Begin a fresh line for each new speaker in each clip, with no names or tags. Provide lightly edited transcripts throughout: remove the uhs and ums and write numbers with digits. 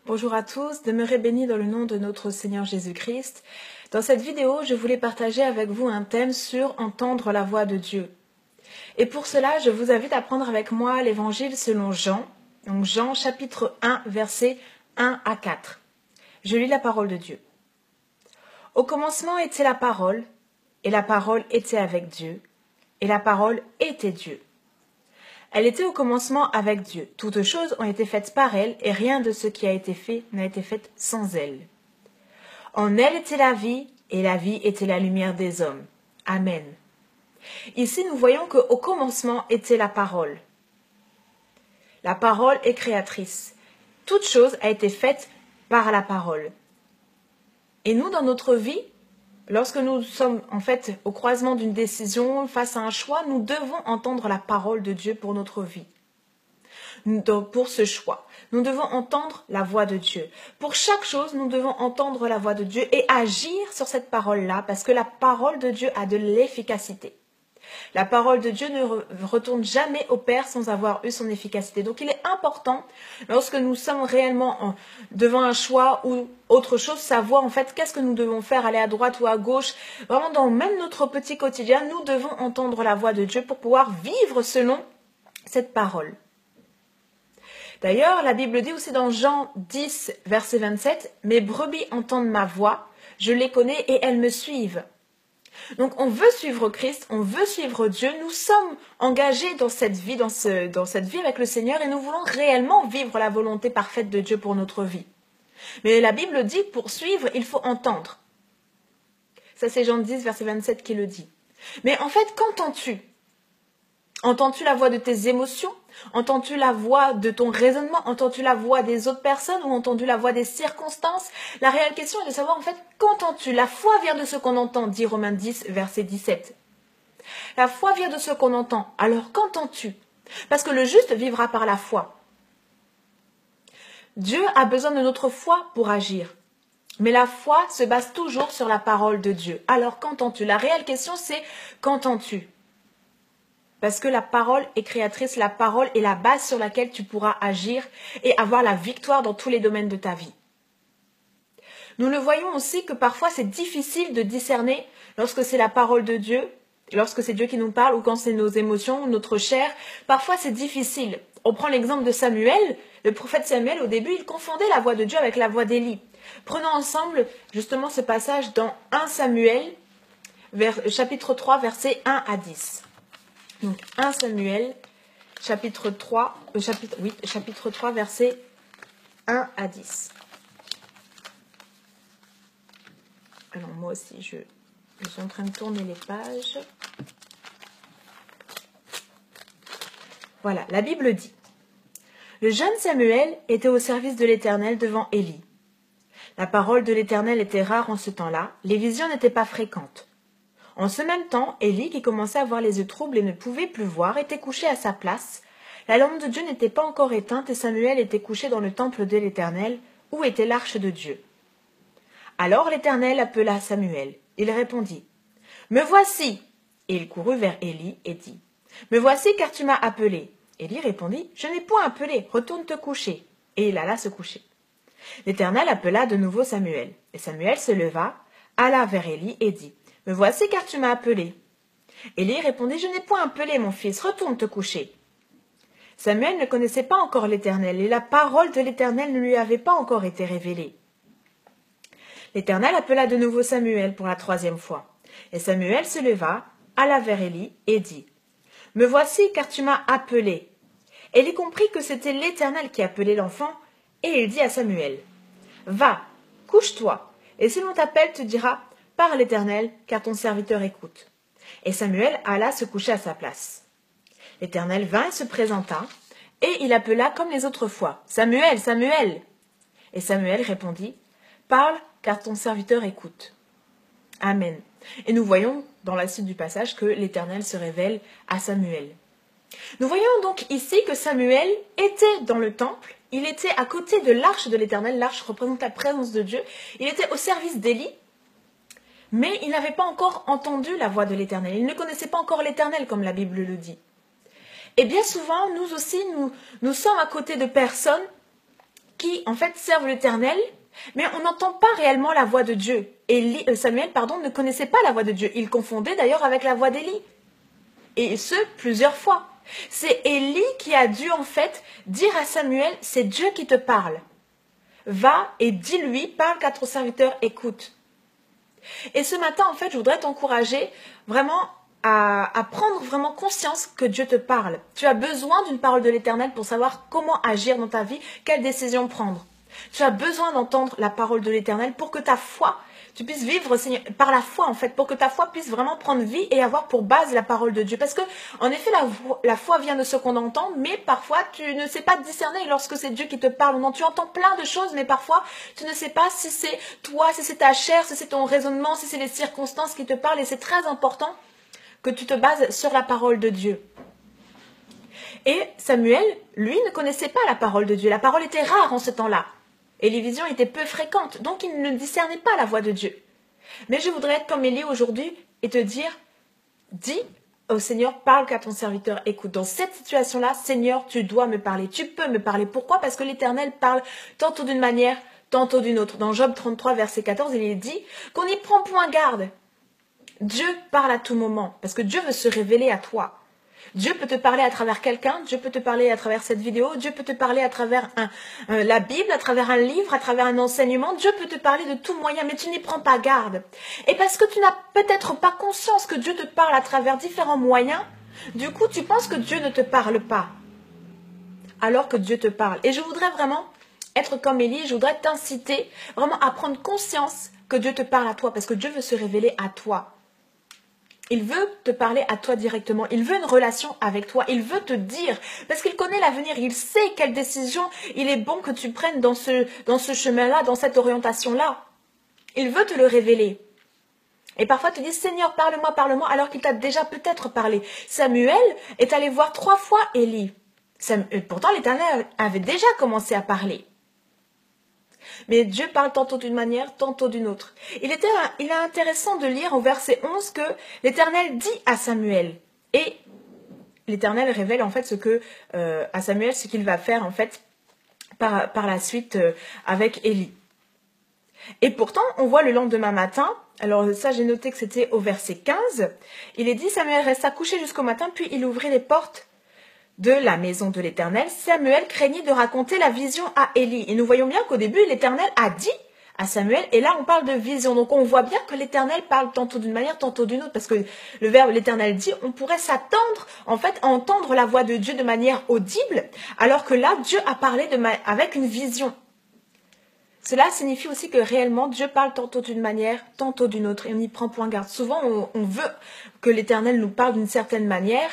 Bonjour à tous, demeurez bénis dans le nom de notre Seigneur Jésus-Christ. Dans cette vidéo, je voulais partager avec vous un thème sur entendre la voix de Dieu. Et pour cela, je vous invite à prendre avec moi l'évangile selon Jean, donc Jean chapitre 1, versets 1 à 4. Je lis la parole de Dieu. Au commencement était la parole, et la parole était avec Dieu, et la parole était Dieu. Elle était au commencement avec Dieu. Toutes choses ont été faites par elle, et rien de ce qui a été fait n'a été fait sans elle. En elle était la vie, et la vie était la lumière des hommes. Amen. Ici, nous voyons qu'au commencement était la parole. La parole est créatrice. Toute chose a été faite par la parole. Et nous, dans notre vie, lorsque nous sommes en fait au croisement d'une décision, face à un choix, nous devons entendre la parole de Dieu pour notre vie. Pour ce choix, nous devons entendre la voix de Dieu. Pour chaque chose, nous devons entendre la voix de Dieu et agir sur cette parole-là, parce que la parole de Dieu a de l'efficacité. La parole de Dieu ne retourne jamais au Père sans avoir eu son efficacité. Donc il est important, lorsque nous sommes réellement devant un choix ou autre chose, savoir en fait qu'est-ce que nous devons faire, aller à droite ou à gauche. Vraiment dans même notre petit quotidien, nous devons entendre la voix de Dieu pour pouvoir vivre selon cette parole. D'ailleurs, la Bible dit aussi dans Jean 10, verset 27, « Mes brebis entendent ma voix, je les connais et elles me suivent. » Donc on veut suivre Christ, on veut suivre Dieu, nous sommes engagés dans cette vie, dans cette vie avec le Seigneur et nous voulons réellement vivre la volonté parfaite de Dieu pour notre vie. Mais la Bible dit, pour suivre, il faut entendre. Ça c'est Jean 10, verset 27 qui le dit. Mais en fait, qu'entends-tu ? Entends-tu la voix de tes émotions ? Entends-tu la voix de ton raisonnement ? Entends-tu la voix des autres personnes ou entends-tu la voix des circonstances ? La réelle question est de savoir en fait, qu'entends-tu ? La foi vient de ce qu'on entend, dit Romains 10, verset 17. La foi vient de ce qu'on entend. Alors qu'entends-tu ? Parce que le juste vivra par la foi. Dieu a besoin de notre foi pour agir. Mais la foi se base toujours sur la parole de Dieu. Alors qu'entends-tu ? La réelle question c'est, qu'entends-tu ? Parce que la parole est créatrice, la parole est la base sur laquelle tu pourras agir et avoir la victoire dans tous les domaines de ta vie. Nous le voyons aussi que parfois c'est difficile de discerner lorsque c'est la parole de Dieu, lorsque c'est Dieu qui nous parle ou quand c'est nos émotions, notre chair. Parfois c'est difficile. On prend l'exemple de Samuel. Le prophète Samuel, au début, il confondait la voix de Dieu avec la voix d'Élie. Prenons ensemble justement ce passage dans 1 Samuel, chapitre 3, versets 1 à 10. Donc 1 Samuel, chapitre 3, versets 1 à 10. Alors moi aussi, je suis en train de tourner les pages. Voilà, la Bible dit. Le jeune Samuel était au service de l'Éternel devant Élie. La parole de l'Éternel était rare en ce temps-là, les visions n'étaient pas fréquentes. En ce même temps, Élie, qui commençait à avoir les yeux troubles et ne pouvait plus voir, était couché à sa place. La lampe de Dieu n'était pas encore éteinte et Samuel était couché dans le temple de l'Éternel, où était l'arche de Dieu. Alors l'Éternel appela Samuel. Il répondit, « Me voici !» Et il courut vers Élie et dit, « Me voici car tu m'as appelé. » Élie répondit, « Je n'ai point appelé, retourne te coucher. » Et il alla se coucher. L'Éternel appela de nouveau Samuel. Et Samuel se leva, alla vers Élie et dit, « Me voici car tu m'as appelé. » Élie répondit, « Je n'ai point appelé, mon fils, retourne te coucher. » Samuel ne connaissait pas encore l'Éternel, et la parole de l'Éternel ne lui avait pas encore été révélée. L'Éternel appela de nouveau Samuel pour la 3e fois. Et Samuel se leva, alla vers Élie et dit, « Me voici car tu m'as appelé. » Élie comprit que c'était l'Éternel qui appelait l'enfant, et il dit à Samuel, « Va, couche-toi, et si l'on t'appelle, tu diras, « Parle l'Éternel, car ton serviteur écoute. » Et Samuel alla se coucher à sa place. L'Éternel vint et se présenta, et il appela comme les autres fois, « Samuel, Samuel !» Et Samuel répondit, « Parle, car ton serviteur écoute. » Amen. Et nous voyons dans la suite du passage que l'Éternel se révèle à Samuel. Nous voyons donc ici que Samuel était dans le temple, il était à côté de l'arche de l'Éternel, l'arche représente la présence de Dieu, il était au service d'Élie, mais il n'avait pas encore entendu la voix de l'Éternel, il ne connaissait pas encore l'Éternel comme la Bible le dit. Et bien souvent, nous aussi, nous sommes à côté de personnes qui, en fait, servent l'Éternel, mais on n'entend pas réellement la voix de Dieu. Samuel, ne connaissait pas la voix de Dieu. Il confondait d'ailleurs avec la voix d'Élie. Et ce, plusieurs fois. C'est Élie qui a dû, en fait, dire à Samuel, c'est Dieu qui te parle. Va et dis-lui, parle qu'à ton serviteur écoute. Et ce matin, en fait, je voudrais t'encourager vraiment à prendre vraiment conscience que Dieu te parle. Tu as besoin d'une parole de l'Éternel pour savoir comment agir dans ta vie, quelle décision prendre. Tu as besoin d'entendre la parole de l'Éternel pour que ta foi, tu puisses vivre Seigneur, par la foi en fait, pour que ta foi puisse vraiment prendre vie et avoir pour base la parole de Dieu. Parce que, en effet, la foi vient de ce qu'on entend, mais parfois tu ne sais pas discerner lorsque c'est Dieu qui te parle. Non, tu entends plein de choses, mais parfois tu ne sais pas si c'est toi, si c'est ta chair, si c'est ton raisonnement, si c'est les circonstances qui te parlent. Et c'est très important que tu te bases sur la parole de Dieu. Et Samuel, lui, ne connaissait pas la parole de Dieu. La parole était rare en ce temps-là. Et les visions étaient peu fréquentes, donc il ne discernait pas la voix de Dieu. Mais je voudrais être comme Élie aujourd'hui et te dire, dis au Seigneur, parle qu'à ton serviteur écoute. Dans cette situation-là, Seigneur, tu dois me parler, tu peux me parler. Pourquoi? Parce que l'Éternel parle tantôt d'une manière, tantôt d'une autre. Dans Job 33, verset 14, il est dit qu'on n'y prend point garde. Dieu parle à tout moment, parce que Dieu veut se révéler à toi. Dieu peut te parler à travers quelqu'un, Dieu peut te parler à travers cette vidéo, Dieu peut te parler à travers la Bible, à travers un livre, à travers un enseignement. Dieu peut te parler de tout moyen, mais tu n'y prends pas garde. Et parce que tu n'as peut-être pas conscience que Dieu te parle à travers différents moyens, du coup tu penses que Dieu ne te parle pas, alors que Dieu te parle. Et je voudrais vraiment être comme Élie, je voudrais t'inciter vraiment à prendre conscience que Dieu te parle à toi, parce que Dieu veut se révéler à toi. Il veut te parler à toi directement. Il veut une relation avec toi. Il veut te dire, parce qu'il connaît l'avenir. Il sait quelle décision il est bon que tu prennes dans ce chemin-là, dans cette orientation-là. Il veut te le révéler. Et parfois tu dis, Seigneur, parle-moi, alors qu'il t'a déjà peut-être parlé. Samuel est allé voir 3 fois Élie. Pourtant, l'Éternel avait déjà commencé à parler. Mais Dieu parle tantôt d'une manière, tantôt d'une autre. Il est intéressant de lire au verset 11 que l'Éternel dit à Samuel. Et l'Éternel révèle en fait à Samuel ce qu'il va faire en fait par la suite avec Élie. Et pourtant, on voit le lendemain matin, alors ça j'ai noté que c'était au verset 15, il est dit, Samuel resta couché jusqu'au matin, puis il ouvrit les portes de la maison de l'Éternel. Samuel craignit de raconter la vision à Élie. Et nous voyons bien qu'au début, l'Éternel a dit à Samuel, et là on parle de vision. Donc on voit bien que l'Éternel parle tantôt d'une manière, tantôt d'une autre, parce que le verbe l'Éternel dit, on pourrait s'attendre en fait à entendre la voix de Dieu de manière audible, alors que là, Dieu a parlé avec une vision. Cela signifie aussi que réellement, Dieu parle tantôt d'une manière, tantôt d'une autre, et on n'y prend point garde. Souvent, on veut que l'Éternel nous parle d'une certaine manière,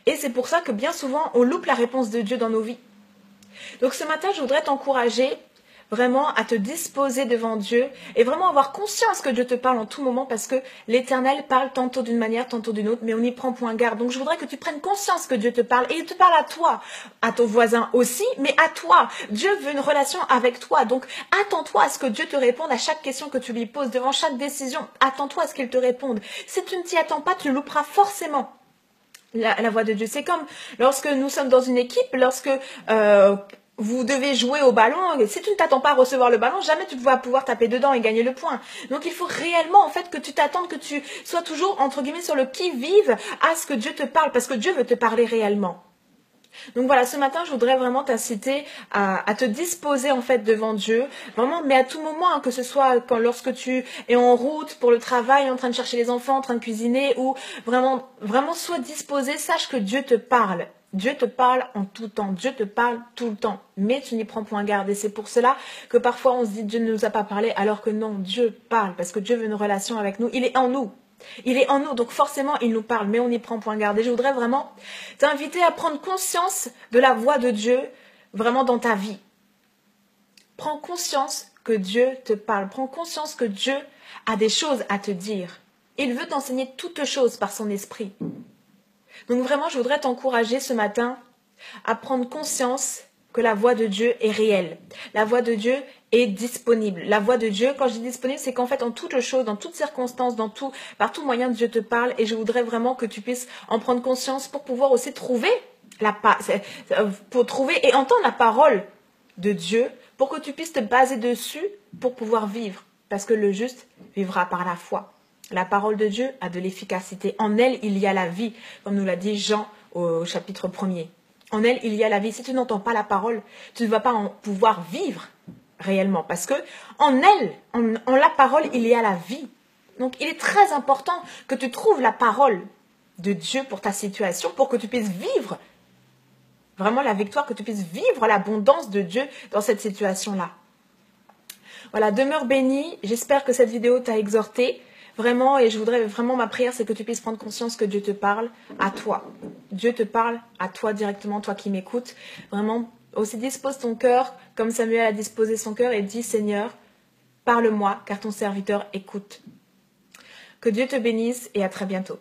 et c'est pour ça que bien souvent, on loupe la réponse de Dieu dans nos vies. Donc ce matin, je voudrais t'encourager vraiment à te disposer devant Dieu et vraiment avoir conscience que Dieu te parle en tout moment, parce que l'Éternel parle tantôt d'une manière, tantôt d'une autre, mais on n'y prend point garde. Donc je voudrais que tu prennes conscience que Dieu te parle, et il te parle à toi, à ton voisin aussi, mais à toi. Dieu veut une relation avec toi, donc attends-toi à ce que Dieu te réponde à chaque question que tu lui poses, devant chaque décision. Attends-toi à ce qu'il te réponde. Si tu ne t'y attends pas, tu louperas forcément la voix de Dieu. C'est comme lorsque nous sommes dans une équipe, lorsque vous devez jouer au ballon, si tu ne t'attends pas à recevoir le ballon, jamais tu vas pouvoir taper dedans et gagner le point. Donc il faut réellement en fait que tu t'attendes, que tu sois toujours entre guillemets sur le qui-vive à ce que Dieu te parle, parce que Dieu veut te parler réellement. Donc voilà, ce matin, je voudrais vraiment t'inciter à te disposer en fait devant Dieu, vraiment, mais à tout moment, hein, que ce soit lorsque tu es en route pour le travail, en train de chercher les enfants, en train de cuisiner, ou vraiment sois disposé, sache que Dieu te parle. Dieu te parle en tout temps, Dieu te parle tout le temps, mais tu n'y prends point garde. Et c'est pour cela que parfois on se dit Dieu ne nous a pas parlé, alors que non, Dieu parle, parce que Dieu veut une relation avec nous, il est en nous. Il est en nous, donc forcément il nous parle, mais on n'y prend point garde. Et je voudrais vraiment t'inviter à prendre conscience de la voix de Dieu vraiment dans ta vie. Prends conscience que Dieu te parle, prends conscience que Dieu a des choses à te dire. Il veut t'enseigner toutes choses par son esprit. Donc vraiment, je voudrais t'encourager ce matin à prendre conscience que la voix de Dieu est réelle. La voix de Dieu est disponible. La voix de Dieu, quand je dis disponible, c'est qu'en fait, en toutes choses, dans toutes circonstances, par tout moyen, Dieu te parle. Et je voudrais vraiment que tu puisses en prendre conscience pour pouvoir aussi trouver et entendre la parole de Dieu pour que tu puisses te baser dessus pour pouvoir vivre. Parce que le juste vivra par la foi. La parole de Dieu a de l'efficacité. En elle, il y a la vie, comme nous l'a dit Jean au chapitre 1er. En elle, il y a la vie. Si tu n'entends pas la parole, tu ne vas pas en pouvoir vivre réellement. Parce que en elle, en la parole, il y a la vie. Donc, il est très important que tu trouves la parole de Dieu pour ta situation, pour que tu puisses vivre vraiment la victoire, que tu puisses vivre l'abondance de Dieu dans cette situation-là. Voilà, demeure béni. J'espère que cette vidéo t'a exhorté. Vraiment, et je voudrais vraiment, ma prière, c'est que tu puisses prendre conscience que Dieu te parle à toi. Dieu te parle à toi directement, toi qui m'écoutes. Vraiment, aussi dispose ton cœur, comme Samuel a disposé son cœur, et dis, Seigneur, parle-moi, car ton serviteur écoute. Que Dieu te bénisse et à très bientôt.